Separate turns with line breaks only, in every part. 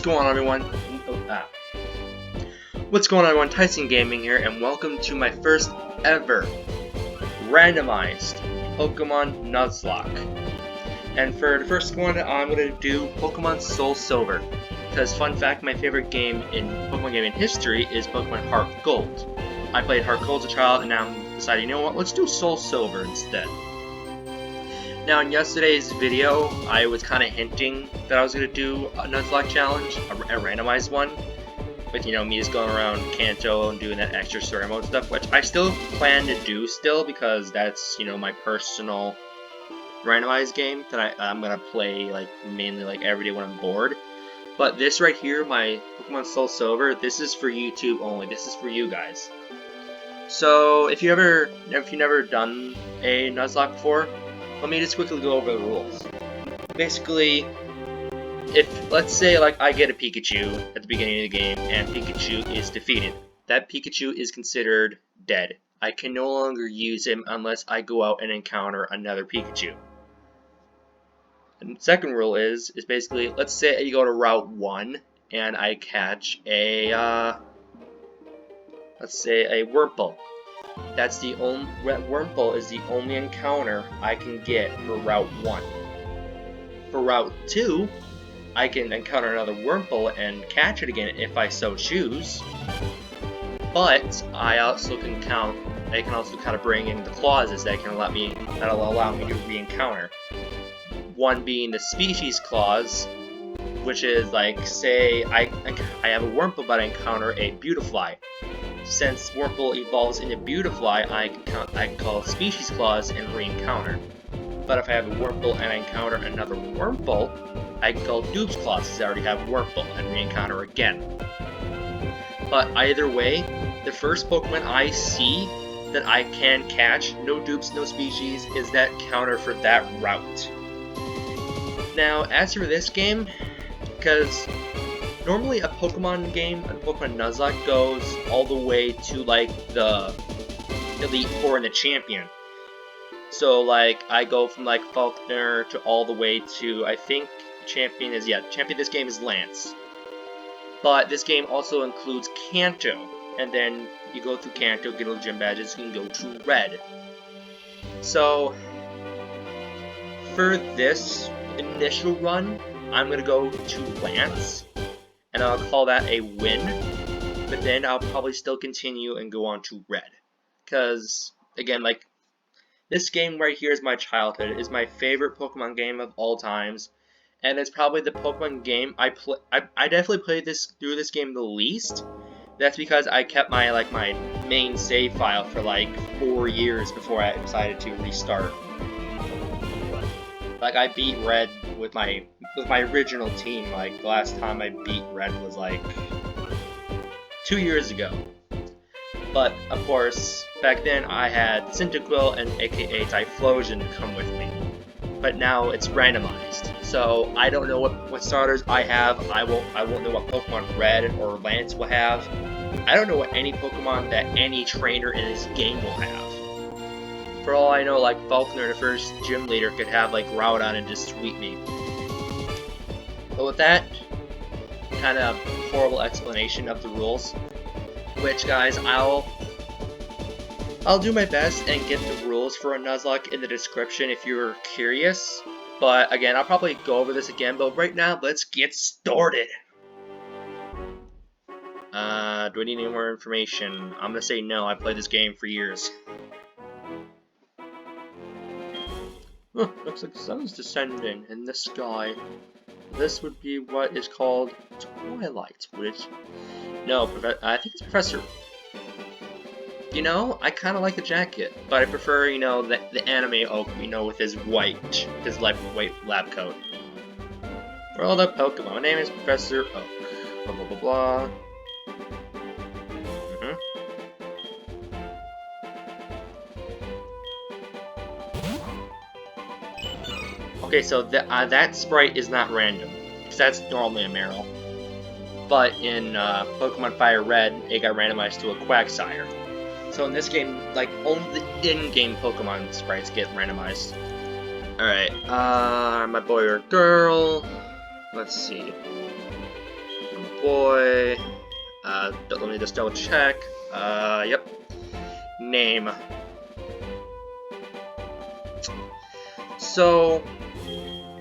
What's going on, everyone? What's going on, everyone? Tyson Gaming here, and welcome to my first ever randomized Pokemon Nuzlocke. And for the first one, I'm going to do Pokemon Soul Silver. Because, fun fact, my favorite game in Pokemon gaming history is Pokemon Heart Gold. I played Heart Gold as a child, and now I'm deciding, you know what, let's do Soul Silver instead. Now, in yesterday's video, I was kind of hinting that I was going to do a Nuzlocke challenge, a randomized one, with, you know, me just going around Kanto and doing that extra story mode stuff, which I still plan to do still, because that's, you know, my personal randomized game that I'm going to play, like, mainly, like, every day when I'm bored. But this right here, my Pokemon Soul Silver, this is for YouTube only. This is for you guys. So, if you've never done a Nuzlocke before, let me just quickly go over the rules. Basically, if, let's say, like, I get a Pikachu at the beginning of the game, and Pikachu is defeated, that Pikachu is considered dead. I can no longer use him unless I go out and encounter another Pikachu. And the second rule is basically, let's say you go to Route 1, and I catch a, let's say a Wurmple. That's the only Wurmple is the only encounter I can get for Route 1. For Route 2, I can encounter another Wurmple and catch it again if I so choose. But I also can also kind of bring in the clauses that'll allow me to re-encounter. One being the species clause, which is like, say I have a Wurmple but I encounter a Beautifly. Since Wurmple evolves into Beautifly, I can call Species Clause and re-encounter. But if I have a Wurmple and I encounter another Wurmple, I can call Dupes Clause since I already have Wurmple and re-encounter again. But either way, the first Pokemon I see that I can catch, no Dupes, no Species, is that counter for that route. Now, as for this game, because normally a Pokemon game, a Pokemon Nuzlocke goes all the way to like the Elite Four and the Champion. So like I go from like Falconer to all the way to, I think Champion of this game is Lance. But this game also includes Kanto, and then you go through Kanto, get all the gym badges, you can go to Red. So for this initial run, I'm gonna go to Lance, and I'll call that a win, but then I'll probably still continue and go on to Red. Because, again, like, this game right here is my childhood. It's my favorite Pokemon game of all times, and it's probably the Pokemon game I definitely played through this game the least. That's because I kept my main save file for like 4 years before I decided to restart. Like, I beat Red with my original team. Like, the last time I beat Red was like 2 years ago. But of course, back then I had Cyndaquil and aka Typhlosion come with me. But now it's randomized, so I don't know what starters I have. I won't know what Pokemon Red or Lance will have. I don't know what any Pokemon that any trainer in this game will have. For all I know, like, Falconer, the first gym leader, could have, like, Groudon and just sweep me. But with that kind of horrible explanation of the rules, which, guys, I'll do my best and get the rules for a Nuzlocke in the description if you're curious. But, again, I'll probably go over this again, but right now, let's get started! Do I need any more information? I'm gonna say no, I played this game for years. Huh, looks like the sun's descending in the sky. This would be what is called twilight, which... No, I think it's Professor... You know, I kind of like the jacket, but I prefer, you know, the anime Oak, you know, with his white lab coat. World of Pokemon, my name is Professor Oak. Blah blah blah blah. Okay, so that sprite is not random, because that's normally a Meryl. But in Pokemon Fire Red, it got randomized to a Quagsire. So in this game, like, only the in-game Pokemon sprites get randomized. Alright, my boy or girl, let's see. boy. Let me just double check. Yep. Name. So,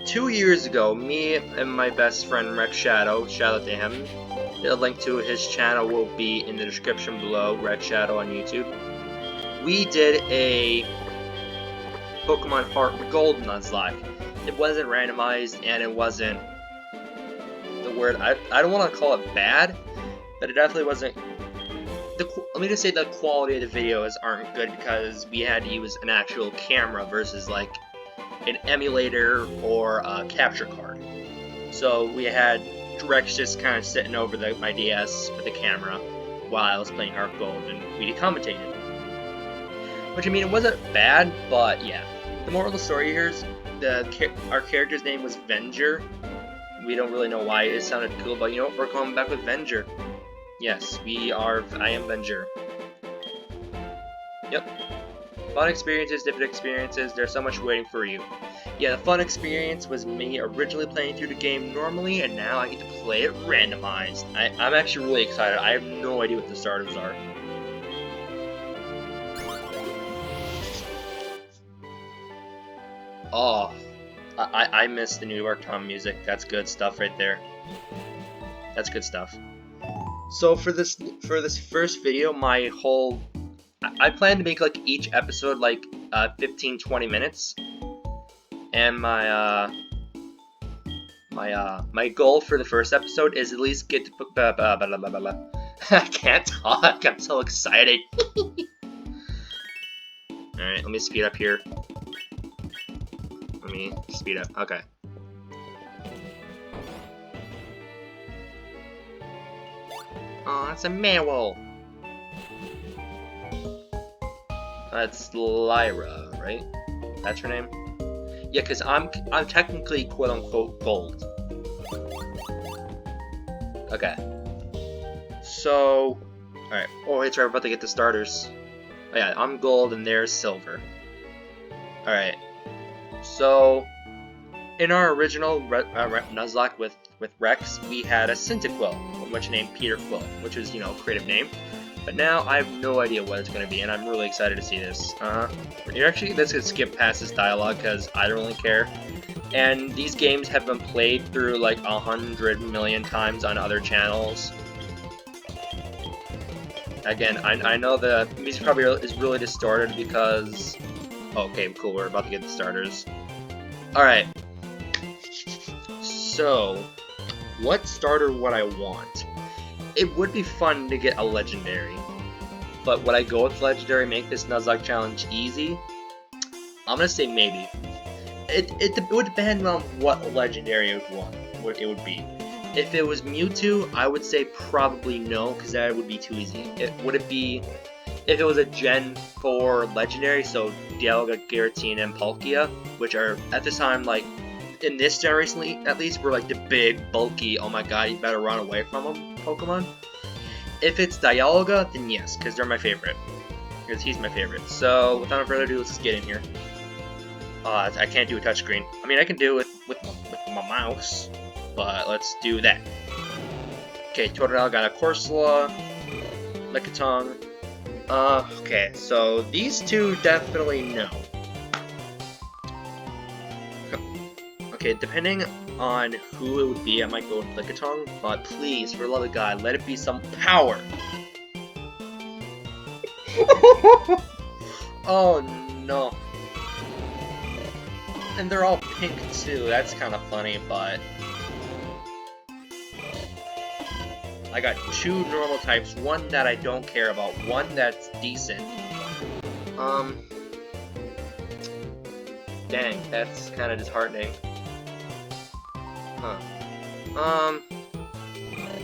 2 years ago, me and my best friend Rex Shadow, shout out to him. The link to his channel will be in the description below, Rex Shadow on YouTube. We did a Pokemon Heart Gold Nuzlocke. It wasn't randomized, and it wasn't the word. I don't want to call it bad, but it definitely wasn't. Let me just say the quality of the videos aren't good because we had to use an actual camera versus like an emulator or a capture card. So we had Rex just kind of sitting over my DS with the camera while I was playing Heart Gold, and we commentated. Which, I mean, it wasn't bad, but yeah. The moral of the story here is our character's name was Venger. We don't really know why it sounded cool, but you know what? We're going back with Venger. Yes, I am Venger. Yep. Fun experiences, different experiences, there's so much waiting for you. Yeah, the fun experience was me originally playing through the game normally, and now I get to play it randomized. I'm actually really excited. I have no idea what the starters are. Oh, I miss the New York Tom music. That's good stuff right there. That's good stuff. So for this first video, I plan to make like each episode like 15-20 minutes, and my goal for the first episode is at least get to I can't talk. I'm so excited. All right, let me speed up here. Let me speed up. Okay. Oh, that's a Manwell. That's Lyra, right? That's her name? Yeah, because I'm technically quote-unquote gold. Okay. So... Alright. Oh, it's right, we're about to get the starters. Oh yeah, I'm gold and there's silver. Alright. So... In our original Nuzlocke with Rex, we had a Cyndaquil, which named Peter Quill, which was, you know, a creative name. But now I have no idea what it's going to be, and I'm really excited to see this. You're actually, let's just skip past this dialogue because I don't really care. And these games have been played through like 100 million times on other channels. Again, I know the music probably is really distorted because... Oh, okay, cool, we're about to get the starters. Alright. So, what starter would I want? It would be fun to get a legendary, but would I go with legendary, make this Nuzlocke challenge easy? I'm gonna say maybe. It would depend on what legendary it would be. If it was Mewtwo, I would say probably no, because that would be too easy. Would it be if it was a Gen 4 legendary, so Dialga, Giratina, and Palkia, which are at this time like in this generation at least, were like the big, bulky, oh my god, you better run away from them Pokemon. If it's Dialga, then yes, because they're my favorite. Because he's my favorite. So, without further ado, let's just get in here. I can't do a touchscreen. I mean, I can do it with my mouse, but let's do that. Okay, Totodile got a Corsola, Lickitung. Okay, so these two definitely no. Okay, depending on who it would be, I might go with Lickitung, but please, for the love of God, let it be some power! Oh no. And they're all pink too, that's kind of funny, but... I got two normal types, one that I don't care about, one that's decent. Dang, that's kind of disheartening. Huh. I'm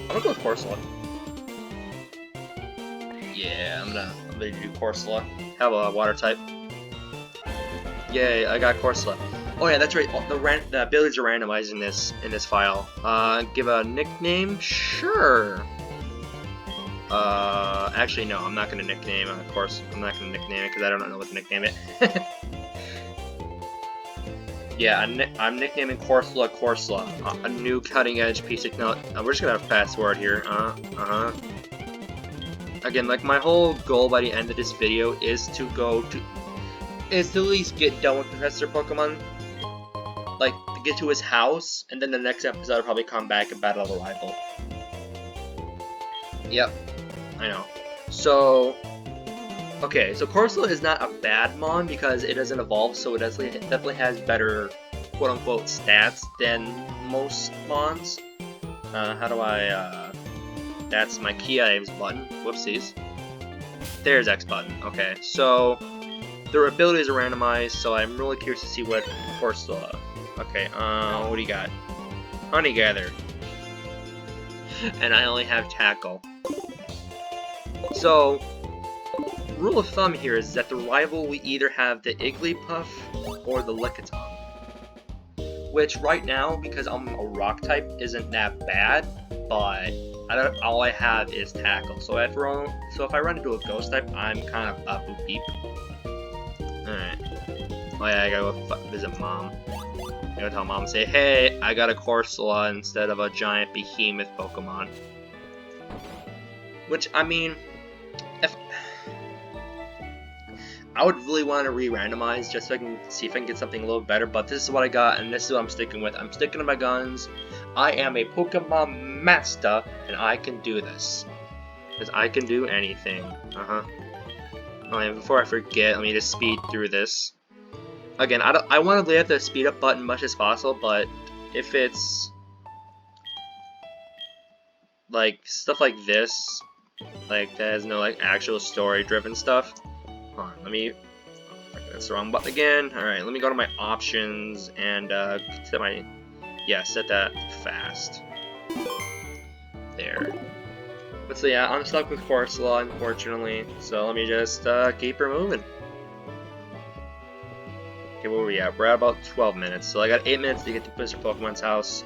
gonna go with Corsola. Yeah, I'm gonna do Corsola. Have a water type. Yay, I got Corsola. Oh yeah, that's right. The abilities are randomized in this file. Give a nickname? Sure. Actually no, I'm not gonna nickname. Of course, I'm not gonna nickname it because I don't know what to nickname it. Yeah, I'm nicknaming Corsola Corsola, a new cutting-edge piece of technology. We're just gonna fast forward here. Again, like my whole goal by the end of this video is to at least get done with Professor Pokemon, like to get to his house, and then the next episode I'll probably come back and battle the rival. Yep, I know. So, okay, so Corsola is not a bad mon because it doesn't evolve, so it definitely has better quote-unquote stats than most mons. How do I, that's my key items button. Whoopsies. There's X button. Okay, so their abilities are randomized, so I'm really curious to see what Corsola. Okay, what do you got? Honey Gather. And I only have Tackle. So, rule of thumb here is that the rival we either have the Igglybuff or the Lickitung. Which right now, because I'm a rock type, isn't that bad, but all I have is Tackle. So if I run into a ghost type, I'm kind of up boop beep. Alright. Oh yeah, I gotta go visit Mom. I gotta tell Mom and say, hey, I got a Corsola instead of a giant behemoth Pokemon. Which, I mean, I would really want to re-randomize just so I can see if I can get something a little better, but this is what I got, and this is what I'm sticking with. I'm sticking to my guns. I am a Pokemon master, and I can do this. Because I can do anything. Oh, and before I forget, let me just speed through this. Again, I want to leave the speed up button much as possible, but if it's like stuff like this, like that has no like actual story driven stuff. Hold on, let me. Oh, that's the wrong button again. Alright, let me go to my options and set my. Yeah, set that fast. There. But so yeah, I'm stuck with Corsola, unfortunately. So let me just keep her moving. Okay, where are we at? We're at about 12 minutes. So I got 8 minutes to get to Mr. Pokemon's house.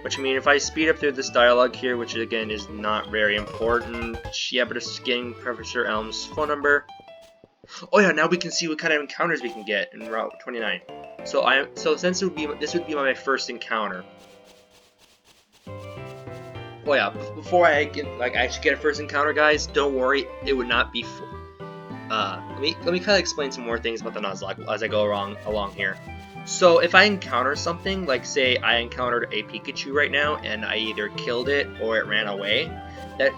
Which, I mean, if I speed up through this dialogue here, which again is not very important. Yeah, but just getting Professor Elm's phone number. Oh yeah, now we can see what kind of encounters we can get in Route 29. So since this would be my first encounter. Oh yeah, before I actually get a first encounter, guys, don't worry, it would not be. Let me kind of explain some more things about the Nuzlocke as I go along here. So if I encounter something, like say I encountered a Pikachu right now, and I either killed it or it ran away, that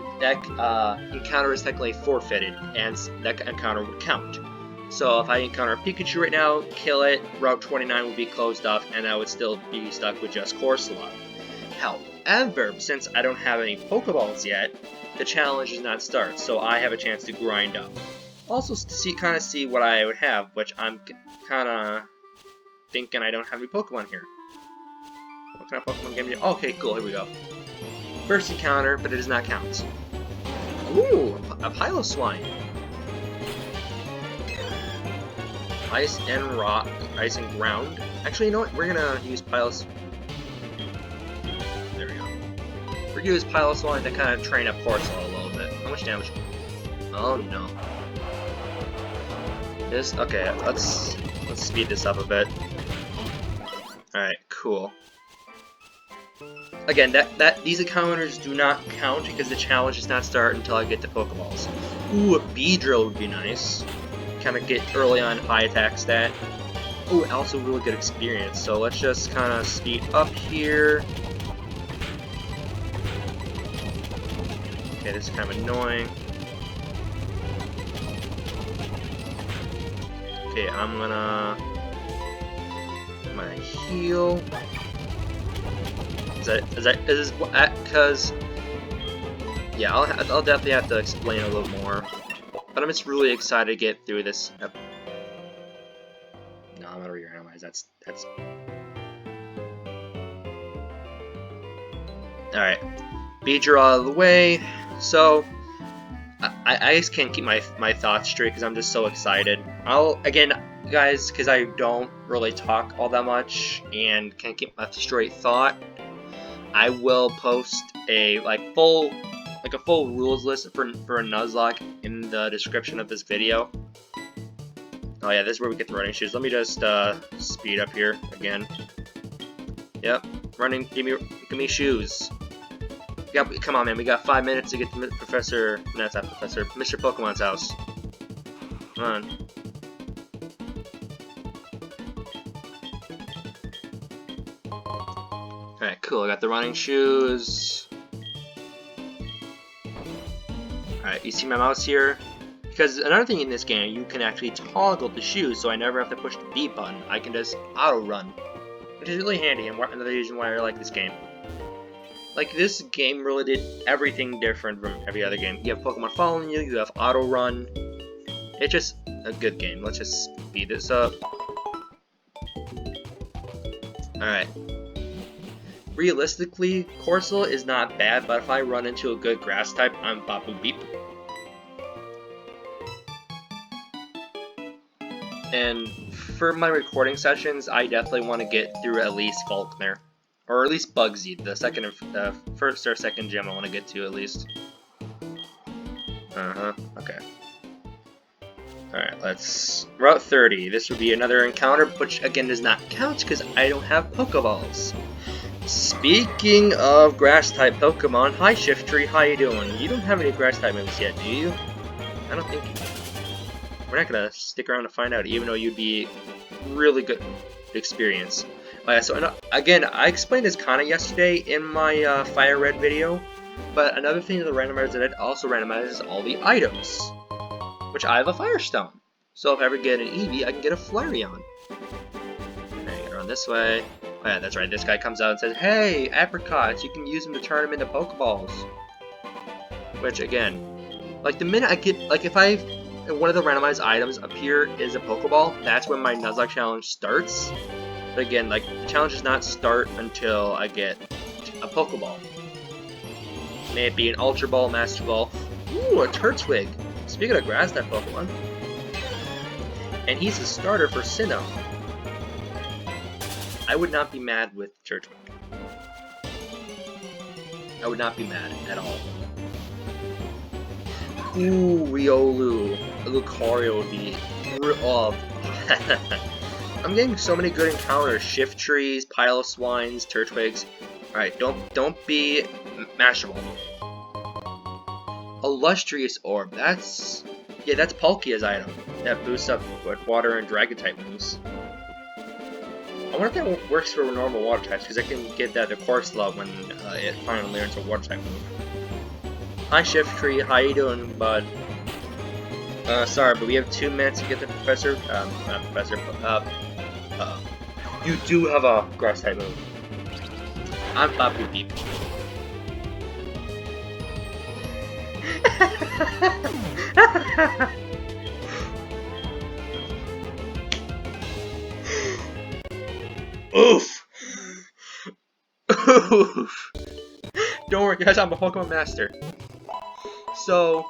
encounter is technically forfeited, and that encounter would count. So if I encounter a Pikachu right now, kill it, Route 29 would be closed off, and I would still be stuck with just Corsola. However, since I don't have any Pokeballs yet, the challenge does not start, so I have a chance to grind up. Also, to see what I would have, which I'm kind of thinking I don't have any Pokemon here. What kind of Pokemon game do you... Okay, cool, here we go. First encounter, but it does not count. Ooh, a Piloswine. Ice and rock, ice and ground. Actually, you know what? We're gonna use Pilos. There we go. We're gonna use Piloswine to kind of train up Corsola a little bit. How much damage? Oh no. Okay, let's speed this up a bit. Alright, cool. Again, these encounters do not count because the challenge does not start until I get the Pokeballs. Ooh, a Beedrill would be nice. Kind of get early on high attack stat. Ooh, also really good experience. So let's just kind of speed up here. Okay, this is kind of annoying. Okay, I'm gonna heal. Is because yeah, I'll definitely have to explain a little more. But I'm just really excited to get through this. No, I'm gonna re-randomize. That's. All right, Beedrill out of the way. So I just can't keep my thoughts straight because I'm just so excited. Again, guys, because I don't really talk all that much and can't keep a straight thought, I will post a full rules list for a Nuzlocke in the description of this video. Oh yeah, this is where we get the running shoes. Let me just speed up here again. Yep, running. Give me shoes. Come on, man. We got 5 minutes to get to Professor. No, it's not Professor. Mr. Pokemon's house. Come on. Alright, cool. I got the running shoes. Alright, you see my mouse here? Because another thing in this game, you can actually toggle the shoes, so I never have to push the B button. I can just auto-run, which is really handy, and another reason why I like this game. Like, this game really did everything different from every other game. You have Pokemon following you, you have auto-run. It's just a good game. Let's just speed this up. Alright. Realistically, Corsola is not bad, but if I run into a good grass type, I'm Babu Beep. And for my recording sessions, I definitely want to get through at least Faulkner. Or at least Bugsy, the first or second gym I want to get to at least. Okay. Alright, let's... Route 30. This would be another encounter, which again does not count because I don't have Pokeballs. Speaking of Grass-type Pokemon, hi Shiftry, how you doing? You don't have any Grass-type moves yet, do you? I don't think you do. We're not gonna stick around to find out, even though you'd be really good experience. So again, I explained this kinda yesterday in my Fire Red video, but another thing that the randomizer did also randomizes all the items, which I have a Firestone. So if I ever get an Eevee, I can get a Flareon. Alright, gotta run this way. Oh yeah, that's right, this guy comes out and says, hey, apricots, you can use them to turn them into Pokeballs. Which, again, like the minute I get, like if one of the randomized items appear is a Pokeball, that's when my Nuzlocke challenge starts. But again, like, the challenge does not start until I get a Pokeball. May it be an Ultra Ball, Master Ball. Ooh, a Turtwig. Speaking of Grass-type Pokemon. And he's a starter for Sinnoh. I would not be mad with Turtwig. I would not be mad at all. Ooh, Riolu. A Lucario would be... Oh. I'm getting so many good encounters. Shift Trees, Piloswines, Turtwigs. Alright, don't be Master Ball. Illustrious Orb. That's... Yeah, that's Palkia's item. That boosts up with Water and Dragon-type moves. I wonder if that works for normal Water types, because I can get that to Corsola when it finally learns a Water-type move. Hi Shift Tree, how you doing, bud? Sorry, but we have 2 minutes to get the Professor. Not Professor, but, you do have a Grass-type move. I'm Babu Beep. Oof! Oof! Don't worry guys, I'm a Pokemon Master. So...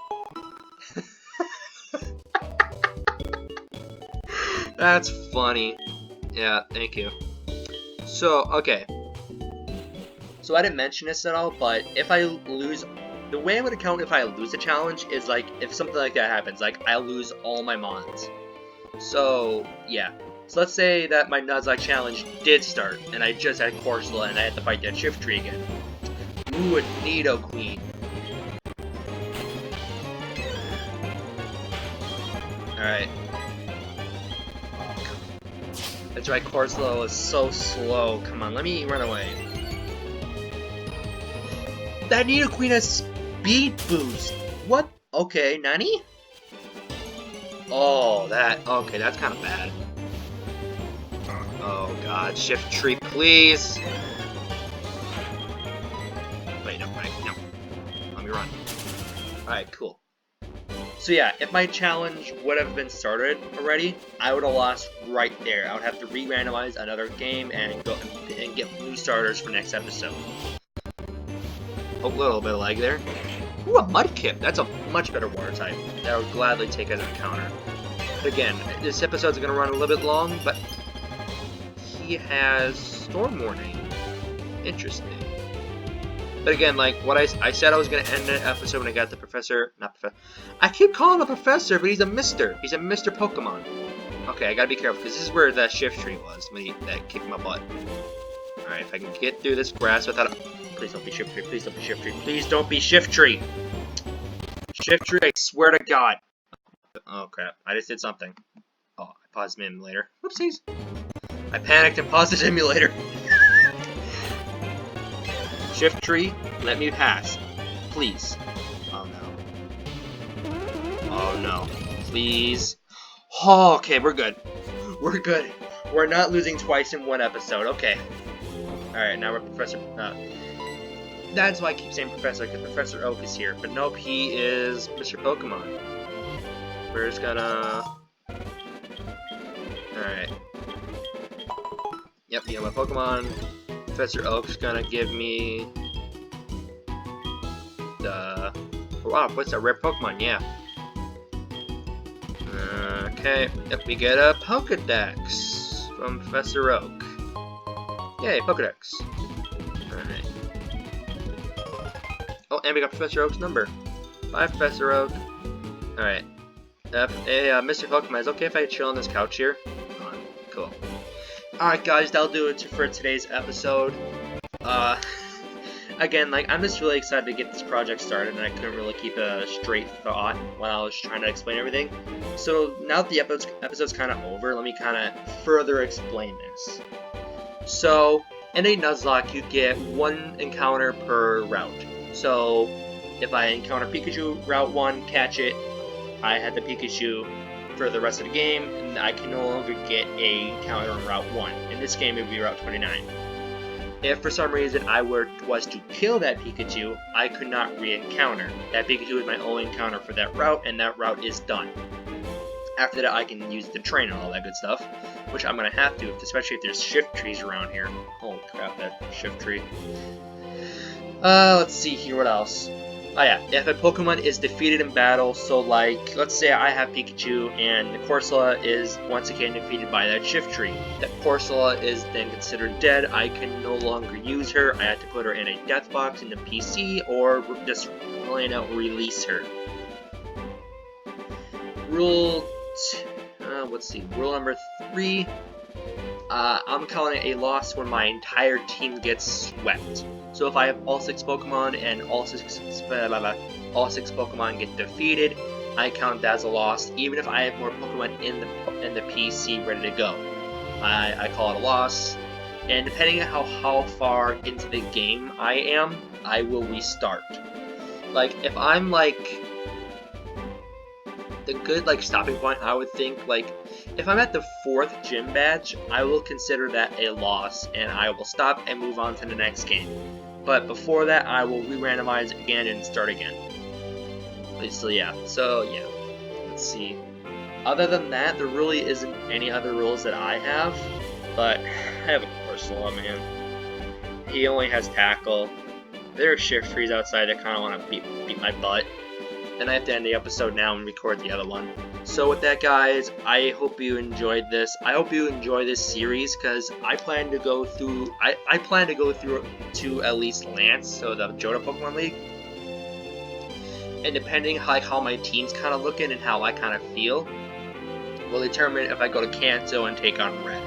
That's funny. Yeah, thank you. So, okay. So I didn't mention this at all, but if I lose... The way I would account if I lose a challenge is like, if something like that happens, like I lose all my mons. So, yeah. So let's say that my Nuzlocke challenge did start, and I just had Corsola and I had to fight that Shift Tree again. Ooh, a Nidoqueen. Alright. That's right, Corsola was so slow. Come on, let me run away. That Nidoqueen has speed boost. What? Okay, Nani? Oh, okay, that's kind of bad. Oh god, Shift Tree, please. Wait, no, right, no. Let me run. Alright, cool. So yeah, if my challenge would have been started already, I would have lost right there. I would have to re-randomize another game and go and get new starters for next episode. A little bit of lag there. Ooh, a Mudkip. That's a much better water type that I would gladly take as an encounter. But again, this episode's going to run a little bit long, but he has Storm Warning. Interesting. But again, like what I said I was going to end the episode when I got the Professor, not Professor. I keep calling him a Professor, but he's a Mister. He's a Mr. Pokemon. Okay, I gotta be careful, because this is where that shift tree was, that kicked my butt. Alright, if I can get through this grass without a... Please don't be shift tree, please don't be shift tree, please don't be shift tree! Shift tree, I swear to God! Oh crap, I just did something. Oh, I paused my emulator. Whoopsies! I panicked and paused the emulator. Shift tree, let me pass. Please. Oh no. Oh no. Please. Oh, okay, we're good. We're good. We're not losing twice in one episode. Okay. Alright, now we're Professor... that's why I keep saying Professor, because Professor Oak is here. But nope, he is Mr. Pokemon. We're just gonna... Alright. Yep, you know my Pokemon. Professor Oak's gonna give me... the... wow, what's a rare Pokemon? Yeah. Okay, yep, we get a Pokedex from Professor Oak. Yay, Pokedex. Alright. Oh, and we got Professor Oak's number. Bye, Professor Oak. Alright. Hey, Mr. Pokemon, is it okay if I chill on this couch here? Cool. Alright, guys, that'll do it for today's episode. Again, like, I'm just really excited to get this project started, and I couldn't really keep a straight thought while I was trying to explain everything. So, now that the episode's kind of over, let me kind of further explain this. So, in a Nuzlocke, you get one encounter per route. So, if I encounter Pikachu, Route 1, catch it, I had the Pikachu for the rest of the game, and I can no longer get a encounter on Route 1. In this game, it would be Route 29. If for some reason I was to kill that Pikachu, I could not re-encounter. That Pikachu is my only encounter for that route, and that route is done. After that, I can use the train and all that good stuff, which I'm going to have to, especially if there's shift trees around here. Holy crap, that shift tree. Let's see here, what else? Oh yeah, if a Pokemon is defeated in battle, so like, let's say I have Pikachu and the Corsola is once again defeated by that shift tree. That Corsola is then considered dead, I can no longer use her, I have to put her in a death box in the PC, or just plain out release her. Let's see, rule number 3, I'm calling it a loss when my entire team gets swept. So if I have all 6 Pokemon and all six Pokemon get defeated, I count that as a loss, even if I have more Pokemon in the PC ready to go. I call it a loss, and depending on how far into the game I am, I will restart. Like, if I'm like the good like stopping point, I would think like if I'm at the 4th gym badge, I will consider that a loss, and I will stop and move on to the next game. But before that, I will re-randomize again and start again. So yeah, let's see. Other than that, there really isn't any other rules that I have, but I have a Corsola, man. He only has tackle. There are shift trees outside that kind of want to beat my butt. And I have to end the episode now and record the other one. So with that, guys, I hope you enjoyed this. I hope you enjoy this series, because I plan to go through to at least Lance, so the Johto Pokemon League. And depending how my team's kind of looking and how I kind of feel, will determine if I go to Kanto and take on Red.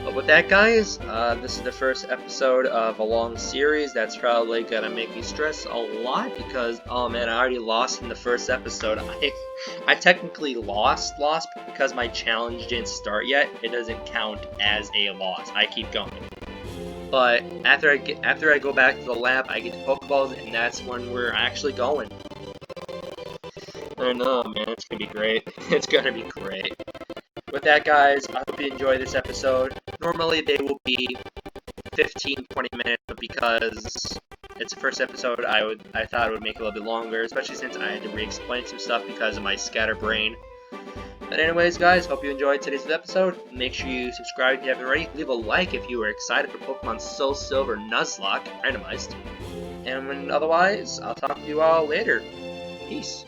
But with that, guys, this is the first episode of a long series that's probably gonna make me stress a lot, because, oh man, I already lost in the first episode. I technically lost because my challenge didn't start yet. It doesn't count as a loss. I keep going. But after I go back to the lab, I get the Pokeballs, and that's when we're actually going. I know, man, it's gonna be great. It's gonna be great. With that, guys, I hope you enjoy this episode. Normally they will be 15-20 minutes, but because it's the first episode, I thought it would make it a little bit longer, especially since I had to re-explain some stuff because of my scatterbrain. But anyways, guys, hope you enjoyed today's episode. Make sure you subscribe if you haven't already. Leave a like if you were excited for Pokemon Soul Silver Nuzlocke Randomized. And otherwise, I'll talk to you all later. Peace.